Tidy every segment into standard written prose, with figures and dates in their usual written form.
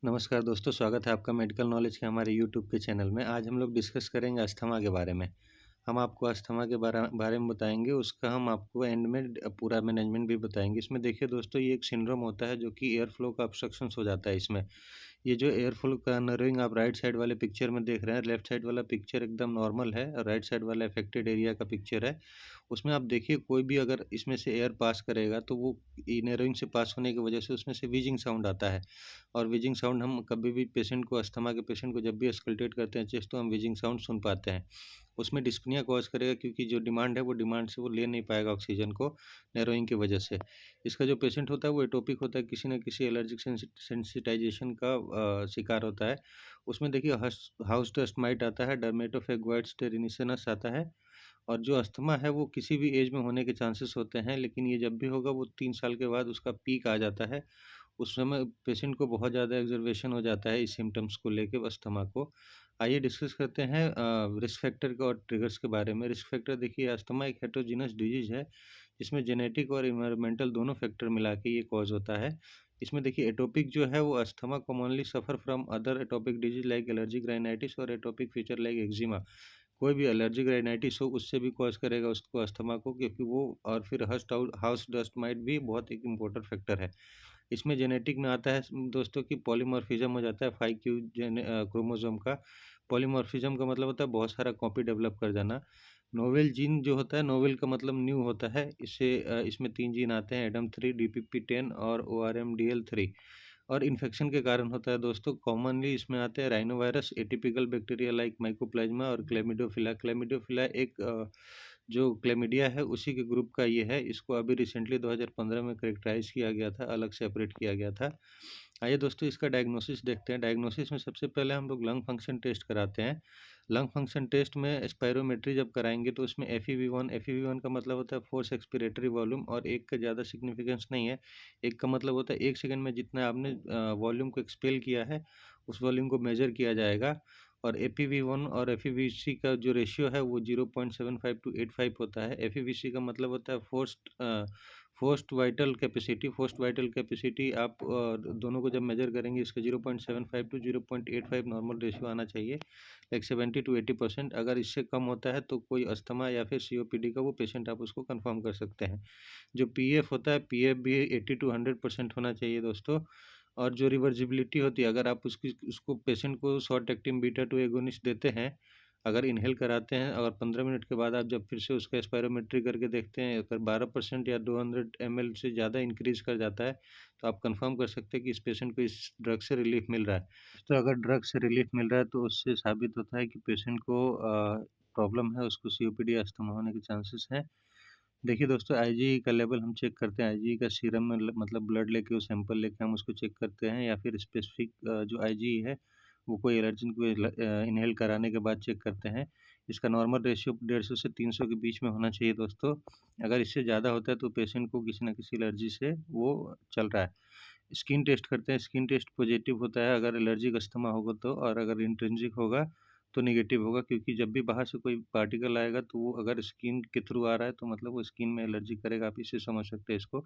नमस्कार दोस्तों, स्वागत है आपका मेडिकल नॉलेज के हमारे यूट्यूब के चैनल में। आज हम लोग डिस्कस करेंगे अस्थमा के बारे में। हम आपको अस्थमा के बारे में बताएँगे, उसका हम आपको एंड में पूरा मैनेजमेंट भी बताएँगे। इसमें देखिए दोस्तों, ये एक सिंड्रोम होता है जो कि एयर फ्लो का ऑब्स्ट्रक्शंस हो जाता है इसमें। ये जो एयर फ्लो का नर्विंग आप राइट साइड वाले पिक्चर में देख रहे हैं, लेफ्ट साइड वाला पिक्चर एकदम नॉर्मल है और राइट साइड वाला अफेक्टेड एरिया का पिक्चर है। उसमें आप देखिए, कोई भी अगर इसमें से एयर पास करेगा तो वो नर्विंग से पास होने की वजह से उसमें से व्हीजिंग साउंड आता है। और व्हीजिंग साउंड हम कभी भी पेशेंट को, अस्थमा के पेशेंट को जब भी अस्कल्टेट करते हैं चेस्ट, तो हम व्हीजिंग साउंड सुन पाते हैं। उसमें डिस्पनिया कॉज़ करेगा क्योंकि जो डिमांड है वो डिमांड से वो ले नहीं पाएगा ऑक्सीजन को नैरोइंग की वजह से। इसका जो पेशेंट होता है वो एटोपिक होता है, किसी न किसी एलर्जिक सेंसिटाइजेशन का शिकार होता है। उसमें देखिए हाउस डस्ट माइट आता है, डर्मेटोफेगोइड स्टेरिनिसेनस आता है। और जो अस्थमा है वो किसी भी एज में होने के चांसेस होते हैं, लेकिन ये जब भी होगा वो 3 साल के बाद उसका पीक आ जाता है। उस समय पेशेंट को बहुत ज़्यादा एक्ज़र्वेशन हो जाता है इस सिम्पटम्स को लेके अस्थमा को। आइए डिस्कस करते हैं रिस्क फैक्टर का और ट्रिगर्स के बारे में। रिस्क फैक्टर देखिए, अस्थमा एक हेटेरोजेनस डिजीज़ है, जिसमें जेनेटिक और एनवायरमेंटल दोनों फैक्टर मिला के ये कॉज़ होता है। इसमें देखिए, एटोपिक जो है वो asthma commonly suffer from other atopic disease like allergic rhinitis और एटोपिक फीचर लाइक एक्जिमा। कोई भी एलर्जिक राइनाइटिस हो उससे भी कॉज़ करेगा उसको अस्थमा को, क्योंकि वो और फिर हाउस डस्ट माइट भी बहुत एक इम्पोर्टेंट फैक्टर है। इसमें जेनेटिक में आता है दोस्तों कि पॉलीमॉर्फिज़म हो जाता है 5q क्रोमोसोम का। पॉलीमॉर्फिज़म का मतलब होता है बहुत सारा कॉपी डेवलप कर जाना। नोवेल जीन जो होता है, नोवेल का मतलब न्यू होता है। इसमें 3 जीन आते हैं, एडम3, डीपीपी10 और ओआरएमडीएल3। और इन्फेक्शन के कारण होता है दोस्तों, कॉमनली इसमें आते हैं rhinovirus, atypical bacteria like mycoplasma और क्लैमिडोफिला। क्लैमिडोफिला एक जो क्लैमिडिया है उसी के ग्रुप का ये है। इसको अभी रिसेंटली 2015 में कैरेक्टराइज़ किया गया था, अलग सेपरेट किया गया था। आइए दोस्तों, इसका डायग्नोसिस देखते हैं। डायग्नोसिस में सबसे पहले हम लोग लंग फंक्शन टेस्ट कराते हैं। लंग फंक्शन टेस्ट में स्पायरोमेट्री जब कराएँगे तो उसमें एफईवी1, एफईवी1 का मतलब होता है फोर्स एक्सपिरेटरी वॉल्यूम, और एक का ज़्यादा सिग्निफिकेंस नहीं है। एक का मतलब होता है 1 सेकंड में जितना आपने वॉल्यूम को एक्सपेल किया है, उस वॉल्यूम को मेज़र किया जाएगा। और एपीवी1 और एफईवीसी का जो रेशियो है वो 0.75 टू 85 होता है। एफईवीसी का मतलब होता है फोर्स्ड वाइटल कैपेसिटी। आप दोनों को जब मेजर करेंगे, इसका 0.75 टू 0.85 नॉर्मल रेशियो आना चाहिए, लाइक 70 टू 80%। अगर इससे कम होता है तो कोई अस्थमा या फिर सीओपीडी का वो पेशेंट, आप उसको कंफर्म कर सकते हैं। जो पीएफ होता है, पीएफ भी 80 टू 100% होना चाहिए दोस्तों। और जो रिवर्सिबिलिटी होती है, अगर आप उसको पेशेंट को शॉर्ट एक्टिंग बीटा 2 एगोनिस्ट देते हैं, अगर इन्हेल कराते हैं और 15 मिनट के बाद आप जब फिर से उसका स्पायरोमेट्री करके देखते हैं, अगर 12% या 200 ml से ज़्यादा इंक्रीज़ कर जाता है, तो आप कंफर्म कर सकते हैं कि इस पेशेंट को इस ड्रग से रिलीफ़ मिल रहा है। तो अगर ड्रग से रिलीफ़ मिल रहा है तो उससे साबित होता है कि पेशेंट को प्रॉब्लम है, उसको सीओपीडी, अस्थमा होने के चांसेस हैं। देखिए दोस्तों, आईजीई का लेवल हम चेक करते हैं। आईजीई का सीरम में मतलब ब्लड लेके, वो सैंपल लेके हम उसको चेक करते हैं, या फिर स्पेसिफिक जो आईजीई है वो कोई एलर्जिन को इन्हेल कराने के बाद चेक करते हैं। इसका नॉर्मल रेशियो 150 से 300 के बीच में होना चाहिए दोस्तों। अगर इससे ज़्यादा होता है तो पेशेंट को किसी न किसी एलर्जी से वो चल रहा है। स्किन टेस्ट करते हैं। स्किन टेस्ट पॉजिटिव होता है अगर एलर्जिक अस्थमा होगा तो, और अगर इंट्रिंसिक होगा तो नेगेटिव होगा, क्योंकि जब भी बाहर से कोई पार्टिकल आएगा तो वो अगर स्किन के थ्रू आ रहा है तो मतलब वो स्किन में एलर्जी करेगा। आप इससे समझ सकते हैं इसको।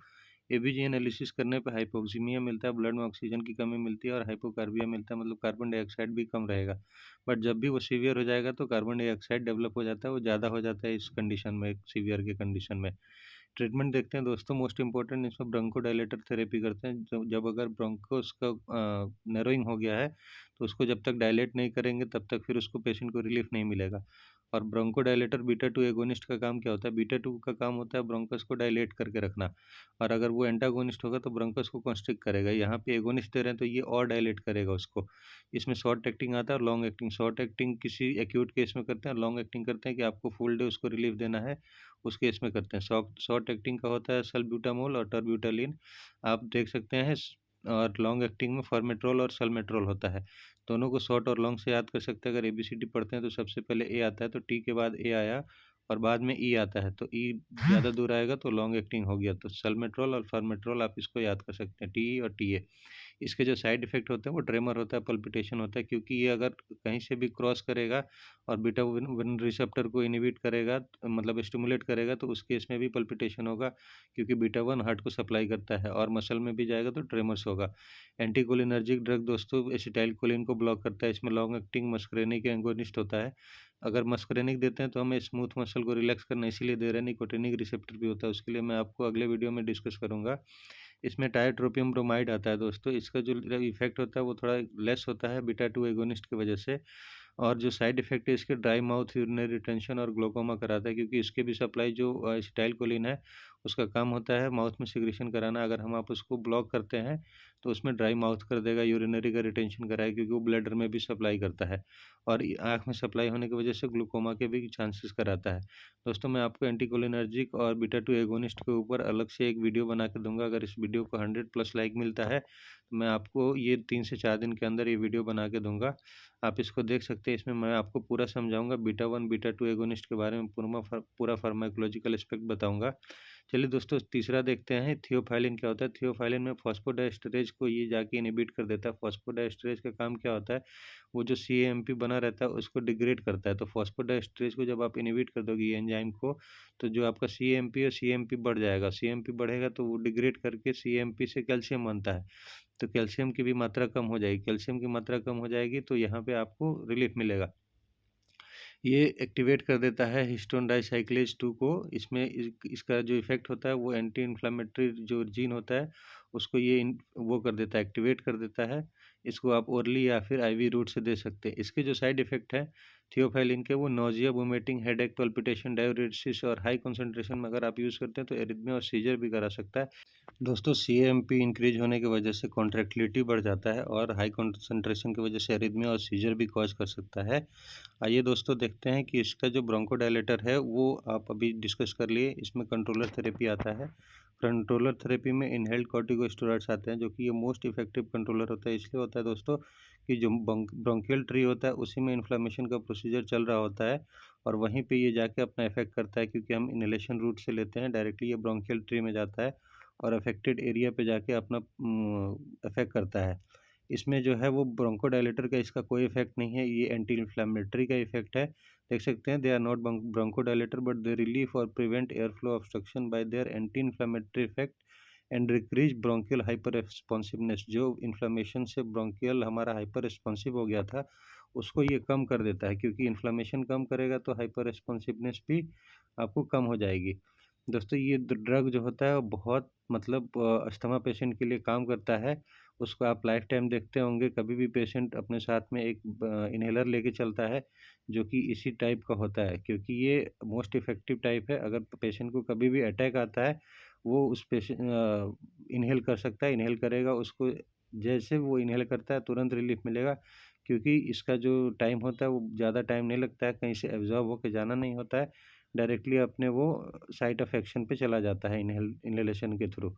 एबीजी एनालिसिस करने पे हाइपोक्सीमिया मिलता है, ब्लड में ऑक्सीजन की कमी मिलती है, और हाइपोकार्बिया मिलता है, मतलब कार्बन डाइऑक्साइड भी कम रहेगा। बट जब भी वो सीवियर हो जाएगा तो कार्बन डाइऑक्साइड डेवलप हो जाता है, वो ज़्यादा हो जाता है इस कंडीशन में, सीवियर के कंडीशन में। ट्रीटमेंट देखते हैं दोस्तों, मोस्ट इम्पोर्टेंट इसमें ब्रोंकोडायलेटर थेरेपी करते हैं। जब जब अगर ब्रोंकोस का नैरोइंग हो गया है तो उसको जब तक डायलेट नहीं करेंगे तब तक फिर उसको पेशेंट को रिलीफ नहीं मिलेगा। और ब्रोंकोडायलेटर बीटा 2 एगोनिस्ट का काम क्या होता है? बीटा 2 का काम होता है ब्रोंकस को डायलेट करके रखना, और अगर वो एंटागोनिस्ट होगा तो ब्रोंकस को कंस्ट्रिक्ट करेगा। यहाँ पे एगोनिस्ट दे रहे हैं तो ये और डायलेट करेगा उसको। इसमें शॉर्ट एक्टिंग आता है और लॉन्ग एक्टिंग। शॉर्ट एक्टिंग किसी एक्यूट केस में करते हैं, लॉन्ग एक्टिंग करते हैं कि आपको फुल डे उसको रिलीफ देना है, उस केस में करते हैं। शॉर्ट एक्टिंग का होता है सल्ब्यूटामोल और टर्ब्यूटालिन, आप देख सकते हैं। और लॉन्ग एक्टिंग में फॉर्मेट्रोल और सल्मेट्रोल होता है। दोनों को शॉर्ट और लॉन्ग से याद कर सकते हैं। अगर एबीसीडी पढ़ते हैं तो सबसे पहले ए आता है, तो टी के बाद ए आया, और बाद में ई आता है, तो ई ज़्यादा दूर आएगा तो लॉन्ग एक्टिंग हो गया। तो सल्मेट्रोल और फॉर्मेट्रोल आप इसको याद कर सकते हैं, टी और टी ए। इसके जो साइड इफ़ेक्ट होते हैं वो ट्रेमर होता है, पल्पिटेशन होता है, क्योंकि ये अगर कहीं से भी क्रॉस करेगा और बीटा वन वन रिसेप्टर को इनहिबिट करेगा, मतलब स्टिमुलेट करेगा, तो उस केस में भी पल्पिटेशन होगा, क्योंकि बीटा वन हार्ट को सप्लाई करता है, और मसल में भी जाएगा तो ट्रेमर्स होगा। एंटीकोलिनर्जिक ड्रग दोस्तों एसिटाइलकोलिन को ब्लॉक करता है, इसमें लॉन्ग एक्टिंग मस्करेनिक एगोनिस्ट होता है। अगर मस्करेनिक देते हैं तो हमें स्मूथ मसल को रिलैक्स करना इसीलिए दे रहे हैं। निकोटिनिक रिसेप्टर भी होता है, उसके लिए मैं आपको अगले वीडियो में डिस्कस करूँगा। इसमें टाइट्रोपियम ब्रोमाइड आता है दोस्तों, इसका जो इफेक्ट होता है वो थोड़ा लेस होता है बीटा टू एगोनिस्ट की वजह से। और जो साइड इफेक्ट है इसके, ड्राई माउथ, यूरिनरी रिटेंशन और ग्लोकोमा कराता है, क्योंकि इसके भी सप्लाई जो एसिटाइलकोलिन है उसका काम होता है माउथ में सिक्रीशन कराना। अगर हम आप उसको ब्लॉक करते हैं तो उसमें ड्राई माउथ कर देगा, यूरिनरी का रिटेंशन कराएगा, क्योंकि वो ब्लडर में भी सप्लाई करता है, और आँख में सप्लाई होने की वजह से ग्लूकोमा के भी चांसेस कराता है। दोस्तों मैं आपको एंटीकोलिनर्जिक और बीटा टू एगोनिस्ट के ऊपर अलग से एक वीडियो बना के दूंगा। अगर इस वीडियो को 100+ लाइक मिलता है तो मैं आपको ये 3 से 4 दिन के अंदर ये वीडियो बना के दूंगा। आप इसको देख सकते हैं, इसमें मैं आपको पूरा समझाऊंगा, beta one beta two agonist के बारे में पूरा फार्माकोलॉजिकल एस्पेक्ट बताऊंगा। चलिए दोस्तों तीसरा देखते हैं, थियोफाइलिन क्या होता है। थियोफाइलिन में फॉस्फोडाइस्टरेज को ये जाके इनहिबिट कर देता है। फॉस्फोडाइस्टरेज का काम क्या होता है, वो जो सीएमपी बना रहता है उसको डिग्रेड करता है। तो फॉस्फोडाइस्टरेज को जब आप इनहिबिट कर दोगे ये एंजाइम को, तो जो आपका सीएमपी है सीएमपी बढ़ जाएगा। सीएमपी बढ़ेगा तो वो डिग्रेड करके सीएमपी से कैल्शियम बनता है, तो कैल्शियम की भी मात्रा कम हो जाएगी। कैल्शियम की मात्रा कम हो जाएगी तो यहाँ पे आपको रिलीफ मिलेगा। ये एक्टिवेट कर देता है हिस्टोन डाइसाइक्लेज 2 को। इसमें इसका जो इफेक्ट होता है वो एंटी इन्फ्लामेटरी जो जीन होता है उसको ये वो कर देता है, एक्टिवेट कर देता है। इसको आप ओरली या फिर आईवी रूट से दे सकते हैं। इसके जो साइड इफेक्ट है थियोफाइलिन के, वो नोजिया, वोमिटिंग, हेडेक, पल्पिटेशन, डाययूरेसिस और हाई कंसंट्रेशन में अगर आप यूज़ करते हैं तो एरिथमिया और सीजर भी करा सकता है। दोस्तों सीएमपी इंक्रीज होने की वजह से कॉन्ट्रैक्टिलिटी बढ़ जाता है, और हाई कंसंट्रेशन की वजह से एरिथमिया और सीजर भी कॉज कर सकता है। आइए दोस्तों देखते हैं कि इसका जो ब्रोंकोडायलेटर है वो आप अभी डिस्कस कर लिए। इसमें कंट्रोलर थेरेपी आता है। कंट्रोलर थेरेपी में इनहेल्ड कॉर्टिकोस्टेरॉइड्स आते हैं, जो कि ये मोस्ट इफेक्टिव कंट्रोलर होता है। इसलिए होता है दोस्तों कि जो ब्रोंकियल ट्री होता है उसी में इन्फ्लामेशन का प्रोसीजर चल रहा होता है, और वहीं पे ये जाके अपना इफेक्ट करता है, क्योंकि हम इनहेलेशन रूट से लेते हैं डायरेक्टली, ये ब्रोंकियल ट्री में जाता है और अफेक्टेड एरिया पे जाके अपना इफेक्ट करता है। इसमें जो है वो ब्रोंकोडायलेटर का इसका कोई इफेक्ट नहीं है, ये एंटी इन्फ्लेमेटरी का इफेक्ट है। देख सकते हैं, they are not bronchodilator but they relief और prevent air flow obstruction by their anti inflammatory effect and decrease bronchial hyper responsiveness. जो इन्फ्लेमेशन से ब्रोंकियल हमारा हाइपर रेस्पॉन्सिव हो गया था उसको ये कम कर देता है, क्योंकि इन्फ्लेमेशन कम करेगा तो हाइपर रेस्पॉन्सिवनेस भी आपको कम हो जाएगी। दोस्तों ये ड्रग जो होता है वो बहुत मतलब अस्थमा पेशेंट के लिए काम करता है। उसको आप लाइफ टाइम देखते होंगे, कभी भी पेशेंट अपने साथ में एक इन्हेलर लेके चलता है जो कि इसी टाइप का होता है, क्योंकि ये मोस्ट इफेक्टिव टाइप है। अगर पेशेंट को कभी भी अटैक आता है वो उस पेशेंट इन्हेल कर सकता है, इन्हेल करेगा, उसको जैसे वो इन्हेल करता है तुरंत रिलीफ मिलेगा, क्योंकि इसका जो टाइम होता है वो ज़्यादा टाइम नहीं लगता है, कहीं से एब्जॉर्ब होकर जाना नहीं होता है, डायरेक्टली अपने वो साइट ऑफ एक्शन पे चला जाता है इन्हेलेशन के थ्रू।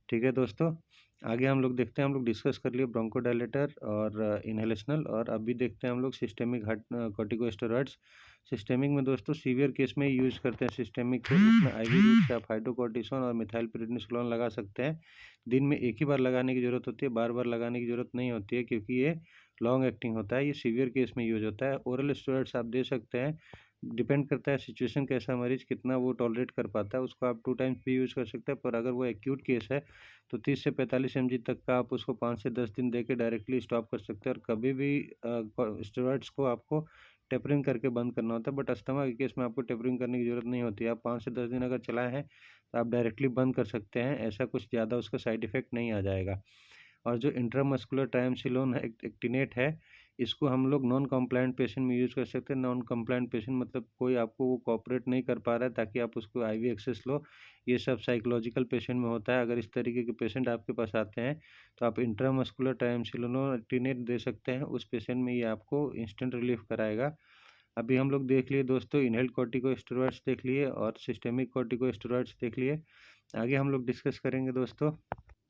ठीक है दोस्तों, आगे हम लोग देखते हैं, हम लोग डिस्कस कर लिए ब्रोंकोडायलेटर और इन्हेलेशनल, और अभी देखते हैं हम लोग सिस्टेमिक कॉर्टिकोस्टेरॉइड्स। सिस्टेमिक में दोस्तों सीवियर केस में यूज करते हैं सिस्टेमिक को। इसमें आईवी रूट से आप हाइड्रोकोर्टिसोन और मिथाइल प्रेडनिसोलोन लगा सकते हैं। दिन में एक ही बार लगाने की ज़रूरत होती है, बार बार लगाने की ज़रूरत नहीं होती है, क्योंकि ये लॉन्ग एक्टिंग होता है। ये सीवियर केस में यूज होता है। ओरल स्टेरॉइड्स आप दे सकते हैं, डिपेंड करता है सिचुएशन कैसा, मरीज कितना वो टॉलरेट कर पाता है, उसको आप 2 टाइम्स भी यूज़ कर सकते हैं। पर अगर वो एक्यूट केस है तो 30 से 45 mg तक का आप उसको 5 से 10 दिन दे के डायरेक्टली स्टॉप कर सकते हैं। और कभी भी स्टेरॉइड्स को आपको टेपरिंग करके बंद करना होता है, बट अस्थमा के केस में आपको टेपरिंग करने की ज़रूरत नहीं होती है। आप 5 से 10 दिन अगर चलाए हैं तो आप डायरेक्टली बंद कर सकते हैं, ऐसा कुछ ज़्यादा उसका साइड इफ़ेक्ट नहीं आ जाएगा। और जो इंट्रामस्कुलर ट्राइएमसिनोन एक्टिनेट है, इसको हम लोग नॉन कंप्लायंट पेशेंट में यूज़ कर सकते हैं। नॉन कंप्लायंट पेशेंट मतलब कोई आपको वो कोऑपरेट नहीं कर पा रहा है ताकि आप उसको आईवी एक्सेस लो, ये सब साइकोलॉजिकल पेशेंट में होता है। अगर इस तरीके के पेशेंट आपके पास आते हैं तो आप इंट्रामस्कुलर ट्राइएमसिनोन एक्टिनेट दे सकते हैं, उस पेशेंट में ये आपको इंस्टेंट रिलीफ कराएगा। अभी हम लोग देख लिए दोस्तों इनहेल्ड कॉर्टिकोस्टेरॉइड्स देख लिए और सिस्टेमिक कॉर्टिकोस्टेरॉइड्स देख लिए। आगे हम लोग डिस्कस करेंगे दोस्तों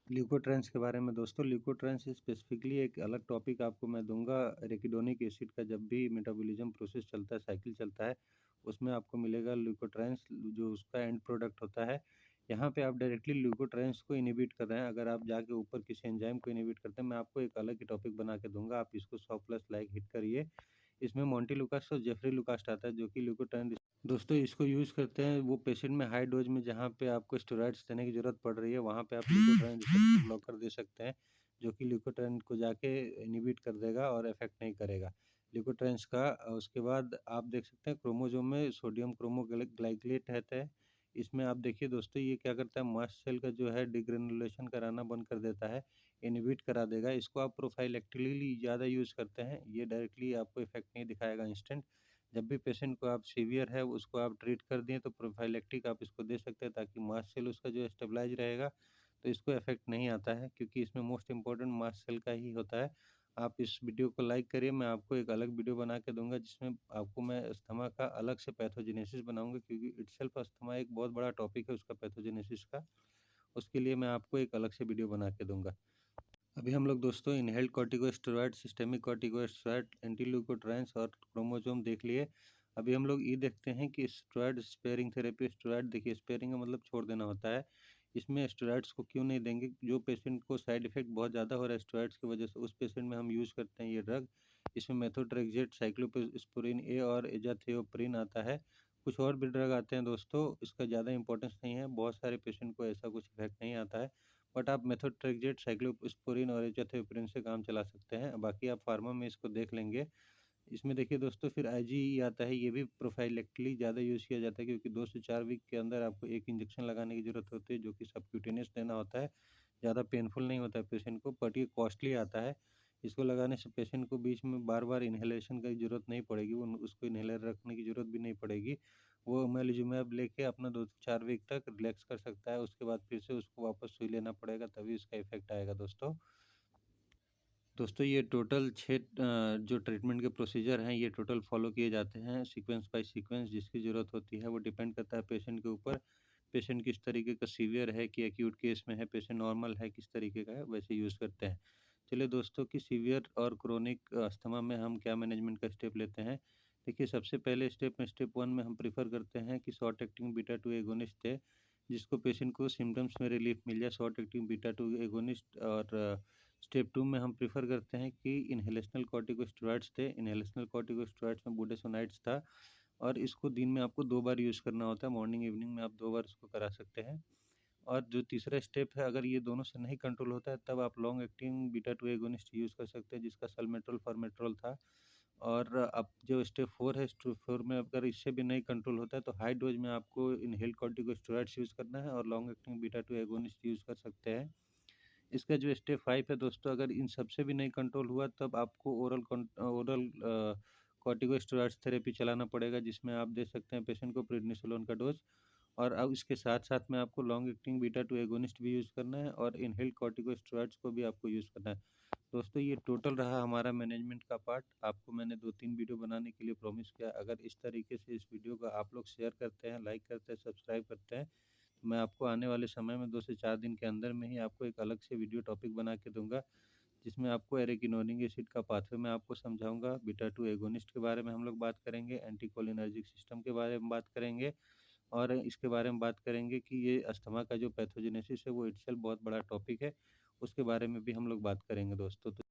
ल्यूकोट्रांस के बारे में। दोस्तों ल्यूकोट्रांस स्पेसिफिकली एक अलग टॉपिक आपको मैं दूंगा। एराकिडोनिक एसिड का जब भी मेटाबॉलिज्म प्रोसेस चलता है, साइकिल चलता है, उसमें आपको मिलेगा ल्यूकोट्राइन्स, जो उसका एंड प्रोडक्ट होता है। यहाँ पे आप डायरेक्टली ल्यूकोट्राइन्स को इनहिबिट कर रहे हैं। अगर आप जाके ऊपर किसी एंजाइम को इनहिबिट करते हैं, मैं आपको एक अलग ही टॉपिक बना के दूँगा, आप इसको 100+ लाइक हिट करिए। इसमें मोंटेलुकास और जेफ्री लुकास आता है, जो कि ल्यूकोट्राइन दोस्तों इसको यूज़ करते हैं वो पेशेंट में हाई डोज में, जहाँ पे आपको स्टेरॉइड्स देने की ज़रूरत पड़ रही है, वहाँ पे आप ल्यूकोट्राइन रिसेप्टर ब्लॉकर दे सकते हैं, जो कि ल्यूकोट्राइन को जाके इनहिबिट कर देगा और इफ़ेक्ट नहीं करेगा ल्यूकोट्राइन्स का। उसके बाद आप देख सकते हैं क्रोमोसोम में सोडियम ग्लाइकोलेट रहता है। इसमें आप देखिए दोस्तों, ये क्या करता है, मास्ट सेल का जो है डिग्रेनुलेशन कराना बंद कर देता है, इनहिबिट करा देगा। इसको आप प्रोफाइलेक्टिकली ज़्यादा यूज़ करते हैं, ये डायरेक्टली आपको इफ़ेक्ट नहीं दिखाएगा इंस्टेंट। जब भी पेशेंट को आप सीवियर है उसको आप ट्रीट कर दिए, तो प्रोफाइलेक्टिक आप इसको दे सकते हैं, ताकि मास्ट सेल उसका जो स्टेबलाइज रहेगा, तो इसको इफेक्ट नहीं आता है, क्योंकि इसमें मोस्ट इम्पोर्टेंट मास्ट सेल का ही होता है। आप इस वीडियो को लाइक करिए, मैं आपको एक अलग वीडियो बना के दूंगा, जिसमें आपको मैं अस्थमा का अलग से पैथोजेनेसिस बनाऊंगा, क्योंकि इटसेल्फ अस्थमा एक बहुत बड़ा टॉपिक है उसका पैथोजेनेसिस का। उसके लिए मैं आपको एक अलग से वीडियो बना के दूंगा। अभी हम लोग दोस्तों इनहेल्ड कॉर्टिकोस्टेरॉइड, सिस्टेमिक कॉर्टिकोस्टेरॉइड, एंटील्यूकोट्राइन्स और क्रोमोसोम देख लिए। अभी हम लोग ये देखते हैं कि स्टेरॉइड स्पेयरिंग थेरेपी। स्टेरॉइड देखिए, स्पेयरिंग का मतलब छोड़ देना होता है। इसमें स्टेरॉइड्स को क्यों नहीं देंगे? जो पेशेंट को साइड इफेक्ट बहुत ज़्यादा हो रहा है स्टेरॉइड्स की वजह से, उस पेशेंट में हम यूज़ करते हैं ये ड्रग। इसमें मेथोट्रेक्सेट, साइक्लोस्पोरिन ए और एजाथिओप्रिन आता है। कुछ और भी ड्रग आते हैं दोस्तों, इसका ज़्यादा इंपॉर्टेंस नहीं है, बहुत सारे पेशेंट को ऐसा कुछ इफेक्ट नहीं आता है। बट आप मेथोट्रेक्सेट, साइक्लोस्पोरिन और एजाथिओप्रिन से काम चला सकते हैं। बाकी आप फार्मा में इसको देख लेंगे। इसमें देखिए दोस्तों, फिर आईजीई आता है, ये भी प्रोफाइलेक्टिकली ज़्यादा यूज़ किया जाता है, क्योंकि 2 से 4 वीक के अंदर आपको एक इंजेक्शन लगाने की ज़रूरत होती है, जो कि सबक्यूटेनियस देना होता है। ज़्यादा पेनफुल नहीं होता है पेशेंट को, बट ये कॉस्टली आता है। इसको लगाने से पेशेंट को बीच में बार-बार इन्हेलेशन की ज़रूरत नहीं पड़ेगी, उन उसको इन्हेलर रखने की ज़रूरत भी नहीं पड़ेगी। वो ओमेलिजुमैब लेके अपना 2 से 4 वीक तक रिलैक्स कर सकता है, उसके बाद फिर से उसको वापस सुई लेना पड़ेगा, तभी इसका इफ़ेक्ट आएगा दोस्तों। दोस्तों ये टोटल 6 जो ट्रीटमेंट के प्रोसीजर हैं, ये टोटल फॉलो किए जाते हैं सीक्वेंस बाय सीक्वेंस। जिसकी ज़रूरत होती है वो डिपेंड करता है पेशेंट के ऊपर। पेशेंट किस तरीके का सीवियर है, कि एक्यूट केस में है, पेशेंट नॉर्मल है, किस तरीके का है, वैसे यूज़ करते हैं। चलिए दोस्तों, कि सीवियर और क्रोनिक अस्थमा में हम क्या मैनेजमेंट का स्टेप लेते हैं। देखिए, सबसे पहले स्टेप 1 में हम प्रेफर करते हैं कि शॉर्ट एक्टिंग बीटा 2 एगोनिस्ट दे, जिसको पेशेंट को सिम्टम्स में रिलीफ मिल जाए। Short acting beta 2 agonist. और स्टेप 2 में हम प्रेफर करते हैं कि इन्हेलेशनल कॉर्टिकोस्टेरॉइड्स थे। इन्हेलेशनल कॉर्टिकोस्टेरॉइड्स में बुटासोनाइड्स था, और इसको दिन में आपको 2 बार यूज़ करना होता है, मॉर्निंग इवनिंग में आप 2 बार इसको करा सकते हैं। और जो तीसरा स्टेप है, अगर ये दोनों से नहीं कंट्रोल होता है, तब आप long acting beta 2 agonist use कर सकते हैं, जिसका सल्मेट्रोल फॉर्मेट्रोल था। और अब जो स्टेप 4 है, स्टेप 4 में अगर इससे भी नहीं कंट्रोल होता है, तो हाई डोज में आपको इनहेल्ड कॉर्टिकोस्टेरॉइड्स यूज़ करना है, और long acting beta 2 agonist use कर सकते हैं। इसका जो स्टेप 5 है दोस्तों, अगर इन सबसे भी नहीं कंट्रोल हुआ, तब आपको ओरल कॉर्टिकोस्टेरॉइड्स थेरेपी चलाना पड़ेगा, जिसमें आप दे सकते हैं पेशेंट को प्रेडनिसोलोन का डोज। और अब इसके साथ-साथ में आपको लॉन्ग एक्टिंग बीटा 2 एगोनिस्ट भी यूज़ करना है, और इनहेल्ड कॉर्टिकोस्टेरॉइड्स को भी आपको यूज़ करना है। दोस्तों ये टोटल रहा हमारा मैनेजमेंट का पार्ट। आपको मैंने 2-3 वीडियो बनाने के लिए प्रॉमिस किया। अगर इस तरीके से इस वीडियो को आप लोग शेयर करते हैं, लाइक करते हैं, सब्सक्राइब करते हैं, तो मैं आपको आने वाले समय में 2 से 4 दिन के अंदर में ही आपको एक अलग से वीडियो टॉपिक बना के दूँगा, जिसमें आपको एरेकिनोनिक एसिड का पाथवे मैं आपको समझाऊँगा। बीटा 2 एगोनिस्ट के बारे में हम लोग बात करेंगे, एंटीकोलिनर्जिक सिस्टम के बारे में बात करेंगे, और इसके बारे में बात करेंगे कि ये अस्थमा का जो पैथोजेनेसिस है, वो इटसेल्फ बहुत बड़ा टॉपिक है। उसके बारे में भी हम लोग बात करेंगे दोस्तों। तो